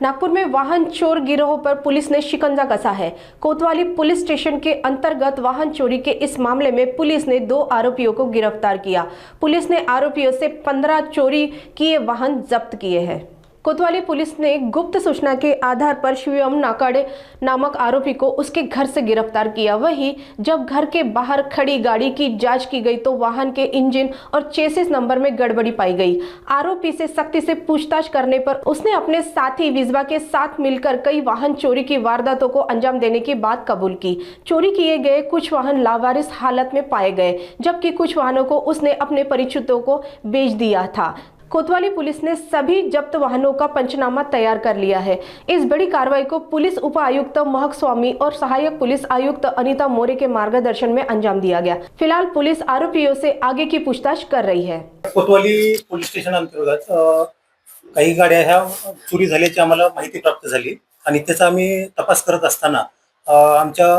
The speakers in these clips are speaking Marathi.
नागपुर में वाहन चोर गिरोह पर पुलिस ने शिकंजा कसा है। कोतवाली पुलिस स्टेशन के अंतर्गत वाहन चोरी के इस मामले में पुलिस ने 2 आरोपियों को गिरफ्तार किया। पुलिस ने आरोपियों से 15 चोरी किए वाहन जब्त किए हैं। कोतवाली पुलिस ने गुप्त सूचना के आधार पर शिवम नाकाड़े नामक आरोपी को उसके घर से गिरफ्तार किया। वहीं जब घर के बाहर खड़ी गाड़ी की जांच की गई तो वाहन के इंजन और चेसिस नंबर में गड़बड़ी पाई गई। आरोपी से सख्ती से पूछताछ करने पर उसने अपने साथी विजबा के साथ मिलकर कई वाहन चोरी की वारदातों को अंजाम देने की बात कबूल की। चोरी किए गए कुछ वाहन लावारिस हालत में पाए गए, जबकि कुछ वाहनों को उसने अपने परिचितों को बेच दिया था। कोतवाली पुलिस ने सभी जब्त वाहनों का पंचनामा तैयार कर लिया है। इस बड़ी कार्रवाई को पुलिस उप आयुक्त महक स्वामी और सहायक पुलिस आयुक्त अनीता मोरे के मार्गदर्शन में अंजाम दिया गया। फिलहाल पुलिस आरोपियों से आगे की पूछताछ कर रही है। कोतवाली पोलीस स्टेशन अंतर्गत काही गाड्या ह्या चोरी झाल्याची आम्हाला माहिती प्राप्त झाली आणि त्याचा आम्ही तपास करत असताना आमच्या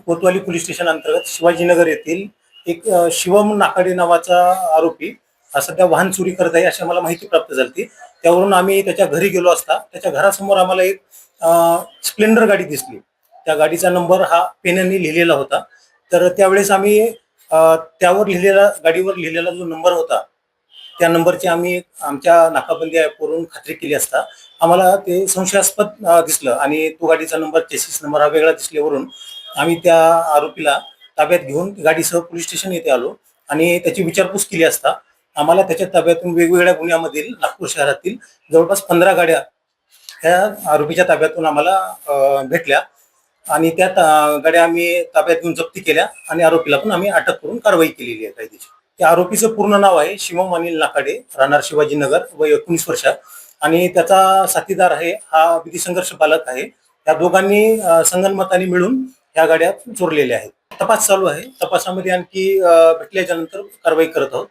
कोतवाली पोलीस स्टेशन अंतर्गत शिवाजीनगर येथील एक शिवम नाकाडे नावाचा आरोपी सध्या वाहन चोरी करत आहे अशी आम्हाला माहिती प्राप्त झाली। त्यावरून आम्ही त्याच्या घरी गेलो असता त्याच्या घरासमोर आम्हाला एक स्प्लेंडर गाडी दिसली। त्या गाडीचा नंबर हा पेनाने लिहिलेला होता। तर त्यावेळेस आम्ही त्यावर गाडीवर लिहिलेला जो नंबर होता त्या नंबरची आम्ही आमच्या नाकाबंदी ॲपवरून खात्री केली असता आम्हाला ते संशयास्पद दिसलं आणि तो गाडीचा नंबर चेसिस नंबर हा वेगळा दिसल्यावरून आम्ही त्या आरोपीला ताब्यात घेऊन गाडीसह पोलीस स्टेशन येथे आलो आणि त्याची विचारपूस केली असता आम्हाला त्याच्या ताब्यातून वेगवेगळ्या गुन्ह्यामधील नागपूर शहरातील जवळपास 15 गाड्या ह्या आरोपीच्या ताब्यातून आम्हाला भेटल्या आणि त्या गाड्या आम्ही ताब्यात घेऊन जप्ती केल्या आणि आरोपीला पण आम्ही अटक करून कारवाई केलेली आहे कायदेशीर। त्या आरोपीचं पूर्ण नाव आहे शिवम अनिल नाकाडे, राहणार शिवाजीनगर, वय 19 वर्ष आणि त्याचा साथीदार आहे हा विधी संघर्ष पालक आहे। या दोघांनी संगनमताने मिळून ह्या गाड्या चोरलेल्या आहेत। तपास चालू आहे। तपासामध्ये आणखी भेटल्याच्या नंतर कारवाई करत आहोत।